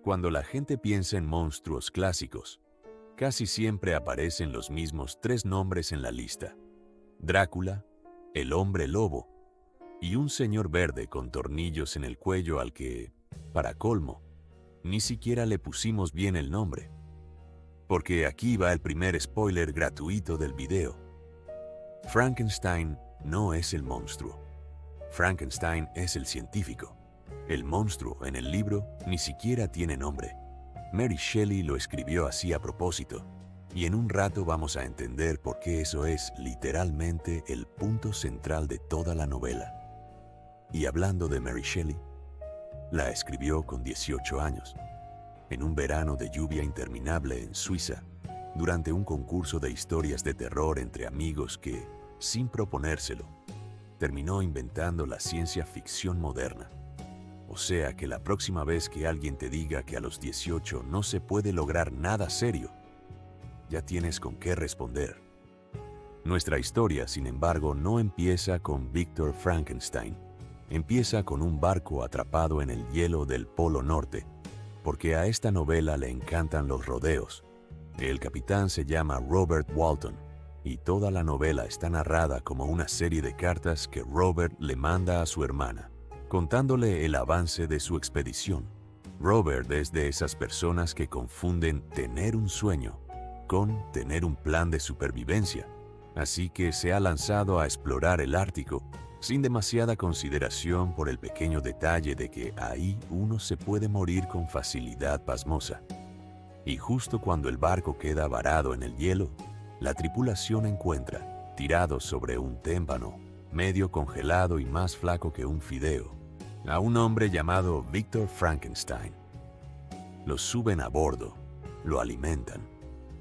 Cuando la gente piensa en monstruos clásicos, casi siempre aparecen los mismos tres nombres en la lista: Drácula, el hombre lobo y un señor verde con tornillos en el cuello al que, para colmo, ni siquiera le pusimos bien el nombre. Porque aquí va el primer spoiler gratuito del video. Frankenstein no es el monstruo. Frankenstein es el científico. El monstruo en el libro ni siquiera tiene nombre. Mary Shelley lo escribió así a propósito, y en un rato vamos a entender por qué eso es literalmente el punto central de toda la novela. Y hablando de Mary Shelley, la escribió con 18 años, en un verano de lluvia interminable en Suiza, durante un concurso de historias de terror entre amigos que, sin proponérselo, terminó inventando la ciencia ficción moderna. O sea que la próxima vez que alguien te diga que a los 18 no se puede lograr nada serio, ya tienes con qué responder. Nuestra historia, sin embargo, no empieza con Victor Frankenstein. Empieza con un barco atrapado en el hielo del Polo Norte, porque a esta novela le encantan los rodeos. El capitán se llama Robert Walton, y toda la novela está narrada como una serie de cartas que Robert le manda a su hermana, contándole el avance de su expedición. Robert es de esas personas que confunden tener un sueño con tener un plan de supervivencia, así que se ha lanzado a explorar el Ártico sin demasiada consideración por el pequeño detalle de que ahí uno se puede morir con facilidad pasmosa. Y justo cuando el barco queda varado en el hielo, la tripulación encuentra, tirado sobre un témpano, medio congelado y más flaco que un fideo, a un hombre llamado Victor Frankenstein. Lo suben a bordo, lo alimentan,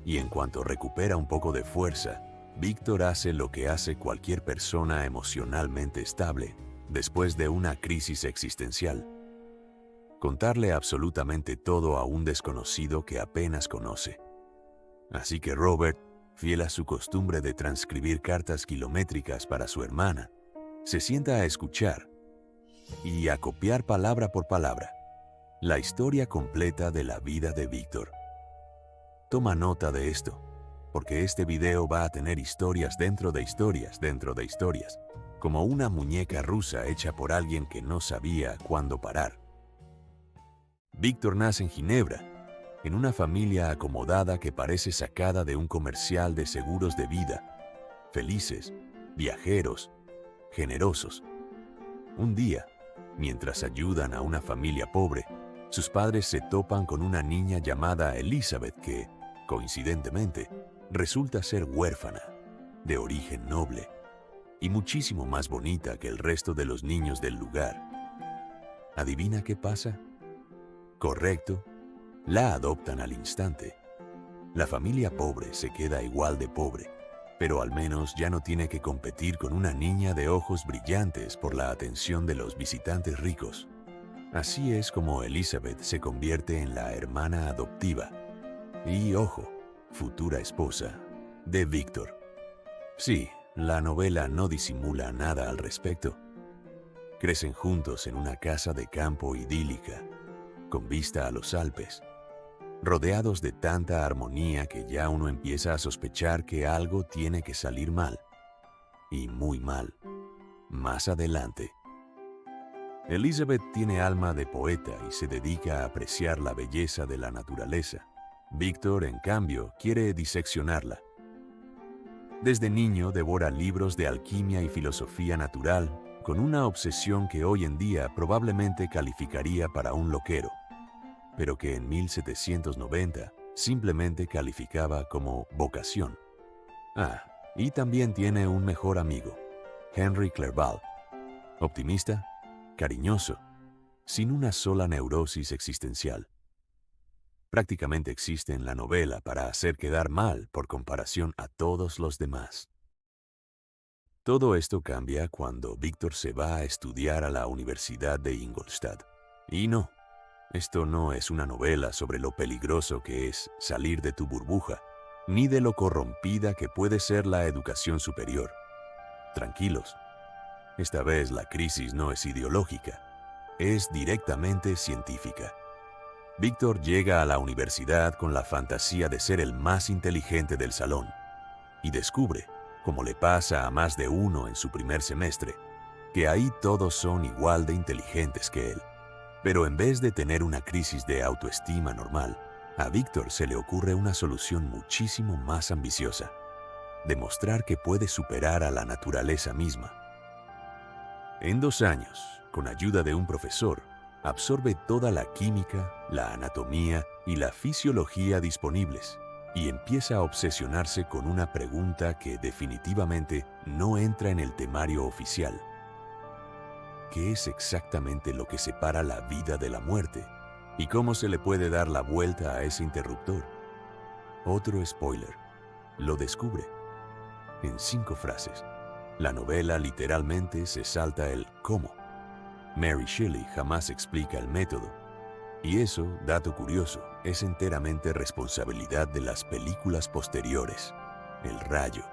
y en cuanto recupera un poco de fuerza, Víctor hace lo que hace cualquier persona emocionalmente estable después de una crisis existencial: contarle absolutamente todo a un desconocido que apenas conoce. Así que Robert, fiel a su costumbre de transcribir cartas kilométricas para su hermana, se sienta a escuchar y a copiar palabra por palabra la historia completa de la vida de Víctor. Toma nota de esto, porque este video va a tener historias dentro de historias dentro de historias, como una muñeca rusa hecha por alguien que no sabía cuándo parar. Víctor nace en Ginebra, en una familia acomodada que parece sacada de un comercial de seguros de vida. Felices, viajeros, generosos. Un día, mientras ayudan a una familia pobre, sus padres se topan con una niña llamada Elizabeth que, coincidentemente, resulta ser huérfana, de origen noble, y muchísimo más bonita que el resto de los niños del lugar. ¿Adivina qué pasa? Correcto, la adoptan al instante. La familia pobre se queda igual de pobre, pero al menos ya no tiene que competir con una niña de ojos brillantes por la atención de los visitantes ricos. Así es como Elizabeth se convierte en la hermana adoptiva y, ojo, futura esposa de Víctor. Sí, la novela no disimula nada al respecto. Crecen juntos en una casa de campo idílica, con vista a los Alpes, rodeados de tanta armonía que ya uno empieza a sospechar que algo tiene que salir mal, y muy mal, más adelante. Elizabeth tiene alma de poeta y se dedica a apreciar la belleza de la naturaleza. Víctor, en cambio, quiere diseccionarla. Desde niño devora libros de alquimia y filosofía natural, con una obsesión que hoy en día probablemente calificaría para un loquero, pero que en 1790 simplemente calificaba como vocación. Y también tiene un mejor amigo, Henry Clerval, optimista, cariñoso, sin una sola neurosis existencial. Prácticamente existe en la novela para hacer quedar mal por comparación a todos los demás. Todo esto cambia cuando Víctor se va a estudiar a la Universidad de Ingolstadt. Y no, esto no es una novela sobre lo peligroso que es salir de tu burbuja, ni de lo corrompida que puede ser la educación superior. Tranquilos, esta vez la crisis no es ideológica, es directamente científica. Víctor llega a la universidad con la fantasía de ser el más inteligente del salón y descubre, como le pasa a más de uno en su primer semestre, que ahí todos son igual de inteligentes que él. Pero en vez de tener una crisis de autoestima normal, a Víctor se le ocurre una solución muchísimo más ambiciosa: demostrar que puede superar a la naturaleza misma. En 2 años, con ayuda de un profesor, absorbe toda la química, la anatomía y la fisiología disponibles y empieza a obsesionarse con una pregunta que definitivamente no entra en el temario oficial. ¿Qué es exactamente lo que separa la vida de la muerte? ¿Y cómo se le puede dar la vuelta a ese interruptor? Otro spoiler: lo descubre. En 5 frases, la novela literalmente se salta el cómo. Mary Shelley jamás explica el método. Y eso, dato curioso, es enteramente responsabilidad de las películas posteriores. El rayo,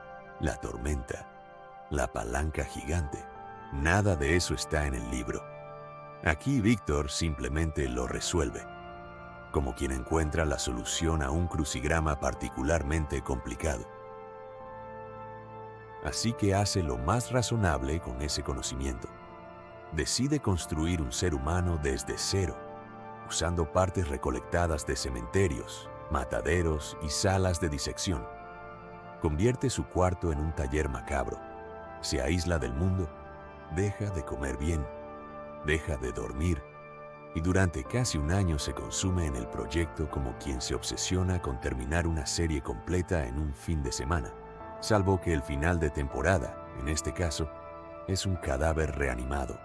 la tormenta, la palanca gigante. Nada de eso está en el libro. Aquí Víctor simplemente lo resuelve, como quien encuentra la solución a un crucigrama particularmente complicado. Así que hace lo más razonable con ese conocimiento. Decide construir un ser humano desde cero, usando partes recolectadas de cementerios, mataderos y salas de disección. Convierte su cuarto en un taller macabro. Se aísla del mundo, deja de comer bien, deja de dormir, y durante casi 1 año se consume en el proyecto como quien se obsesiona con terminar una serie completa en un fin de semana, salvo que el final de temporada, en este caso, es un cadáver reanimado.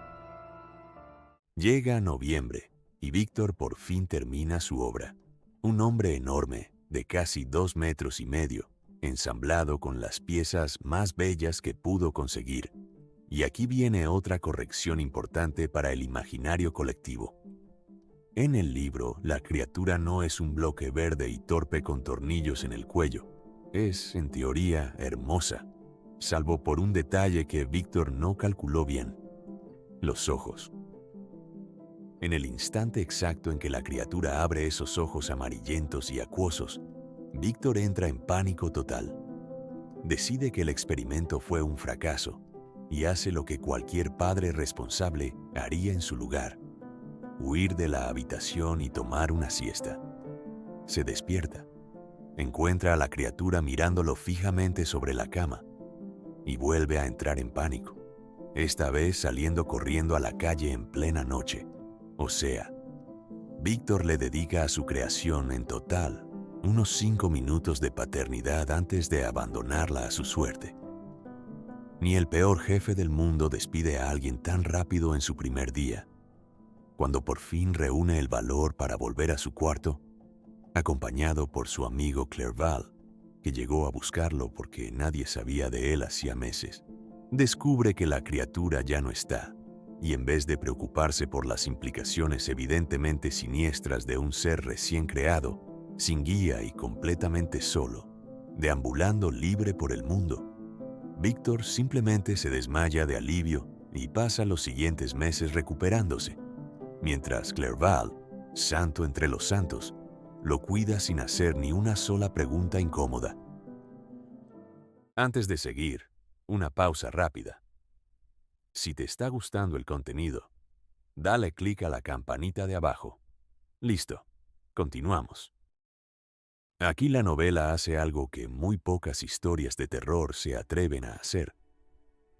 Llega noviembre y Víctor por fin termina su obra. Un hombre enorme, de casi 2,5 metros, ensamblado con las piezas más bellas que pudo conseguir. Y aquí viene otra corrección importante para el imaginario colectivo. En el libro, la criatura no es un bloque verde y torpe con tornillos en el cuello. Es, en teoría, hermosa, salvo por un detalle que Víctor no calculó bien: los ojos. En el instante exacto en que la criatura abre esos ojos amarillentos y acuosos, Víctor entra en pánico total. Decide que el experimento fue un fracaso y hace lo que cualquier padre responsable haría en su lugar: huir de la habitación y tomar una siesta. Se despierta, encuentra a la criatura mirándolo fijamente sobre la cama y vuelve a entrar en pánico, esta vez saliendo corriendo a la calle en plena noche. O sea, Víctor le dedica a su creación en total unos 5 minutos de paternidad antes de abandonarla a su suerte. Ni el peor jefe del mundo despide a alguien tan rápido en su primer día. Cuando por fin reúne el valor para volver a su cuarto, acompañado por su amigo Clerval, que llegó a buscarlo porque nadie sabía de él hacía meses, descubre que la criatura ya no está. Y en vez de preocuparse por las implicaciones evidentemente siniestras de un ser recién creado, sin guía y completamente solo, deambulando libre por el mundo, Víctor simplemente se desmaya de alivio y pasa los siguientes meses recuperándose, mientras Clerval, santo entre los santos, lo cuida sin hacer ni una sola pregunta incómoda. Antes de seguir, una pausa rápida. Si te está gustando el contenido, dale clic a la campanita de abajo. Listo, continuamos. Aquí la novela hace algo que muy pocas historias de terror se atreven a hacer.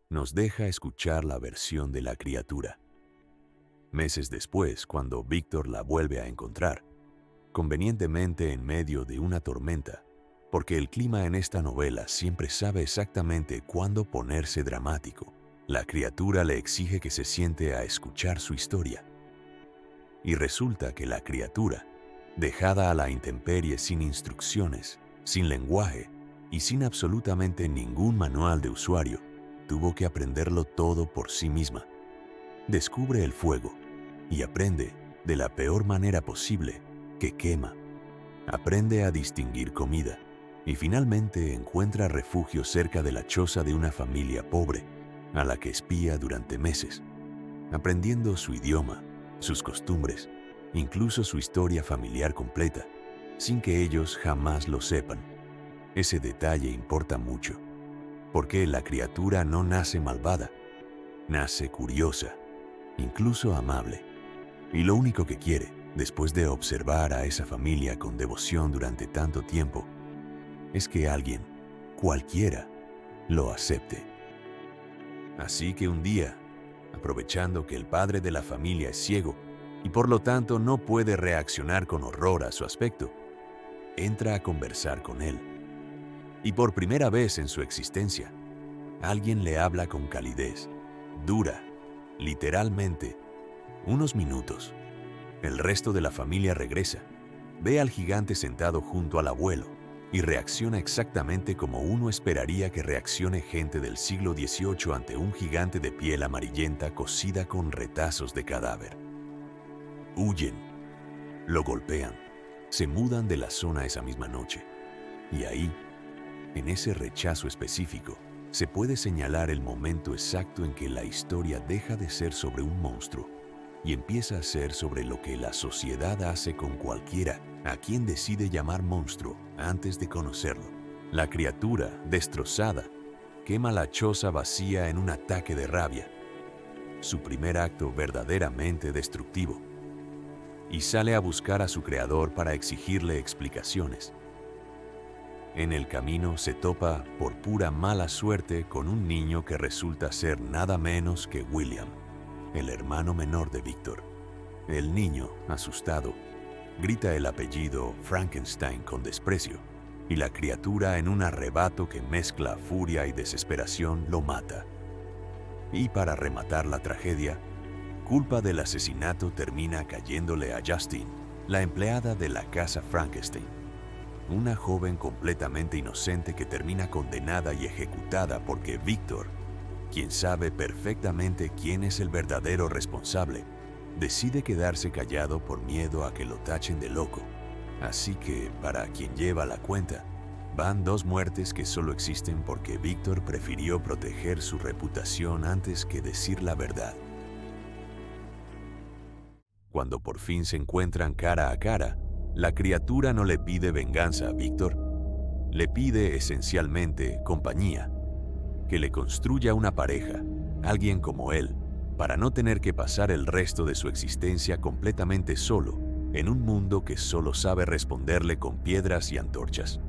Nos deja escuchar la versión de la criatura. Meses después, cuando Víctor la vuelve a encontrar, convenientemente en medio de una tormenta, porque el clima en esta novela siempre sabe exactamente cuándo ponerse dramático, la criatura le exige que se siente a escuchar su historia. Y resulta que la criatura, dejada a la intemperie sin instrucciones, sin lenguaje y sin absolutamente ningún manual de usuario, tuvo que aprenderlo todo por sí misma. Descubre el fuego y aprende, de la peor manera posible, que quema. Aprende a distinguir comida y finalmente encuentra refugio cerca de la choza de una familia pobre, a la que espía durante meses, aprendiendo su idioma, sus costumbres incluso su historia familiar completa, sin que ellos jamás lo sepan. Ese detalle importa mucho, porque la criatura no nace malvada, nace curiosa, incluso amable. Y lo único que quiere, después de observar a esa familia con devoción durante tanto tiempo, es que alguien, cualquiera, lo acepte. Así que un día, aprovechando que el padre de la familia es ciego y por lo tanto no puede reaccionar con horror a su aspecto, entra a conversar con él. Y por primera vez en su existencia, alguien le habla con calidez, dura, literalmente, unos minutos. El resto de la familia regresa, ve al gigante sentado junto al abuelo y reacciona exactamente como uno esperaría que reaccione gente del siglo XVIII ante un gigante de piel amarillenta cocida con retazos de cadáver. Huyen, lo golpean, se mudan de la zona esa misma noche. Y ahí, en ese rechazo específico, se puede señalar el momento exacto en que la historia deja de ser sobre un monstruo y empieza a ser sobre lo que la sociedad hace con cualquiera a quien decide llamar monstruo antes de conocerlo. La criatura, destrozada, quema la choza vacía en un ataque de rabia, su primer acto verdaderamente destructivo, y sale a buscar a su creador para exigirle explicaciones. En el camino se topa, por pura mala suerte, con un niño que resulta ser nada menos que William, el hermano menor de Víctor. El niño, asustado, grita el apellido Frankenstein con desprecio, y la criatura, en un arrebato que mezcla furia y desesperación, lo mata. Y para rematar la tragedia, culpa del asesinato termina cayéndole a Justine, la empleada de la casa Frankenstein, una joven completamente inocente que termina condenada y ejecutada porque Víctor, quien sabe perfectamente quién es el verdadero responsable, decide quedarse callado por miedo a que lo tachen de loco. Así que, para quien lleva la cuenta, van dos muertes que solo existen porque Víctor prefirió proteger su reputación antes que decir la verdad. Cuando por fin se encuentran cara a cara, la criatura no le pide venganza a Víctor, le pide esencialmente compañía, que le construya una pareja, alguien como él, para no tener que pasar el resto de su existencia completamente solo, en un mundo que solo sabe responderle con piedras y antorchas.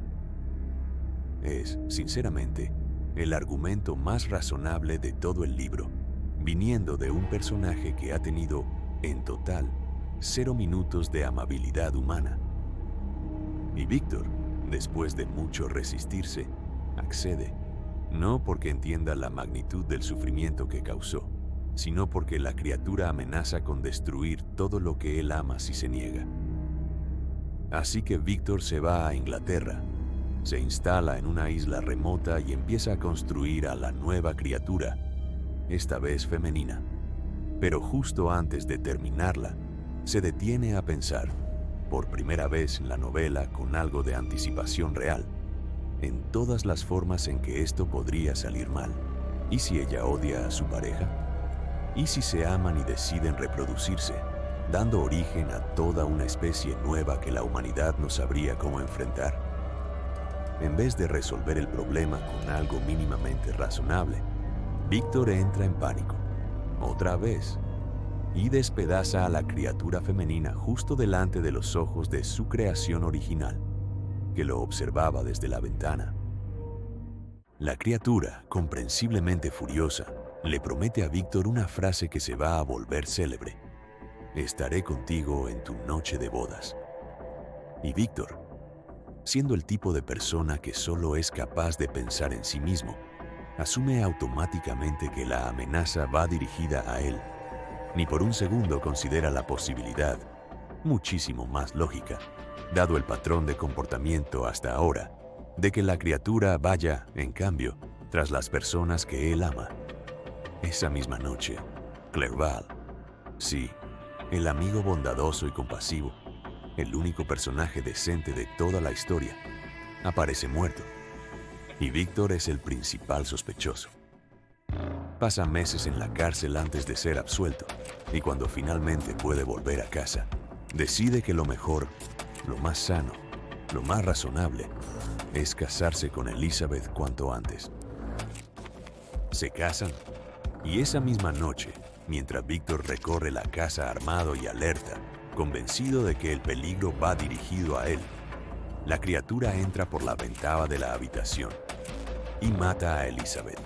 Es, sinceramente, el argumento más razonable de todo el libro, viniendo de un personaje que ha tenido, en total, 0 minutos de amabilidad humana. Y Víctor, después de mucho resistirse, accede, no porque entienda la magnitud del sufrimiento que causó, sino porque la criatura amenaza con destruir todo lo que él ama si se niega. Así que Víctor se va a Inglaterra, se instala en una isla remota y empieza a construir a la nueva criatura, esta vez femenina. Pero justo antes de terminarla, se detiene a pensar, por primera vez en la novela con algo de anticipación real, en todas las formas en que esto podría salir mal. ¿Y si ella odia a su pareja? ¿Y si se aman y deciden reproducirse, dando origen a toda una especie nueva que la humanidad no sabría cómo enfrentar? En vez de resolver el problema con algo mínimamente razonable, Víctor entra en pánico, otra vez, y despedaza a la criatura femenina justo delante de los ojos de su creación original, que lo observaba desde la ventana. La criatura, comprensiblemente furiosa, le promete a Víctor una frase que se va a volver célebre: estaré contigo en tu noche de bodas. Y Víctor, siendo el tipo de persona que solo es capaz de pensar en sí mismo, asume automáticamente que la amenaza va dirigida a él. Ni por un segundo considera la posibilidad, muchísimo más lógica, dado el patrón de comportamiento hasta ahora, de que la criatura vaya, en cambio, tras las personas que él ama. Esa misma noche, Clerval, sí, el amigo bondadoso y compasivo, el único personaje decente de toda la historia, aparece muerto, y Víctor es el principal sospechoso. Pasa meses en la cárcel antes de ser absuelto, y cuando finalmente puede volver a casa, Decide que lo mejor, lo más sano, lo más razonable, es casarse con Elizabeth cuanto antes. Se casan y esa misma noche, mientras Víctor recorre la casa armado y alerta, convencido de que el peligro va dirigido a él, la criatura entra por la ventana de la habitación y mata a Elizabeth.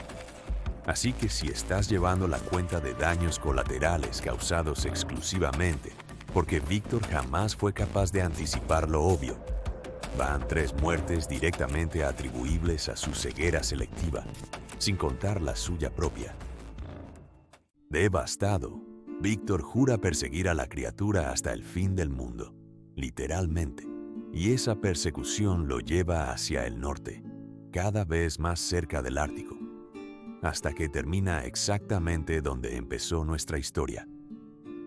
Así que si estás llevando la cuenta de daños colaterales causados exclusivamente porque Víctor jamás fue capaz de anticipar lo obvio, van 3 muertes directamente atribuibles a su ceguera selectiva, sin contar la suya propia. Devastado, Víctor jura perseguir a la criatura hasta el fin del mundo, literalmente, y esa persecución lo lleva hacia el norte, cada vez más cerca del Ártico, hasta que termina exactamente donde empezó nuestra historia,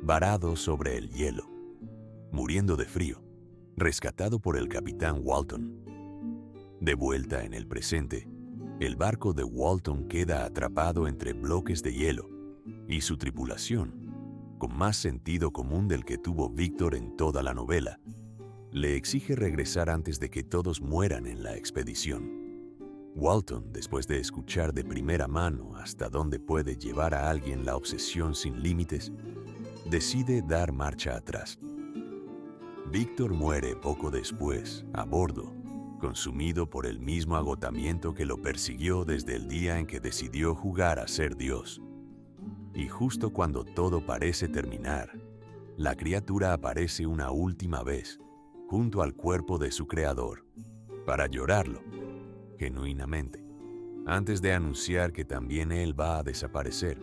varado sobre el hielo, muriendo de frío, rescatado por el capitán Walton. De vuelta en el presente, el barco de Walton queda atrapado entre bloques de hielo y su tripulación, con más sentido común del que tuvo Víctor en toda la novela, le exige regresar antes de que todos mueran en la expedición. Walton, después de escuchar de primera mano hasta dónde puede llevar a alguien la obsesión sin límites, decide dar marcha atrás. Víctor muere poco después, a bordo, consumido por el mismo agotamiento que lo persiguió desde el día en que decidió jugar a ser Dios. Y justo cuando todo parece terminar, la criatura aparece una última vez, junto al cuerpo de su creador, para llorarlo, genuinamente, antes de anunciar que también él va a desaparecer,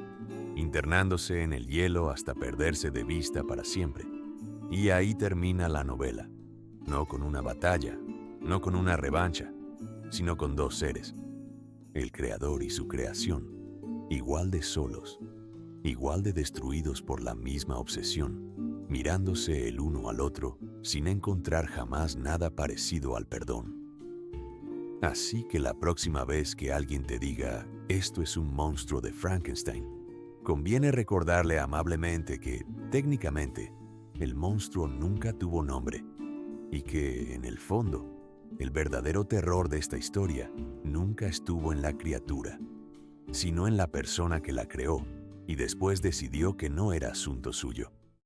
internándose en el hielo hasta perderse de vista para siempre. Y ahí termina la novela, no con una batalla, no con una revancha, sino con 2 seres, el creador y su creación, igual de solos, igual de destruidos por la misma obsesión, mirándose el uno al otro sin encontrar jamás nada parecido al perdón. Así que la próxima vez que alguien te diga, esto es un monstruo de Frankenstein, conviene recordarle amablemente que, técnicamente, el monstruo nunca tuvo nombre y que, en el fondo, el verdadero terror de esta historia nunca estuvo en la criatura, sino en la persona que la creó y después decidió que no era asunto suyo.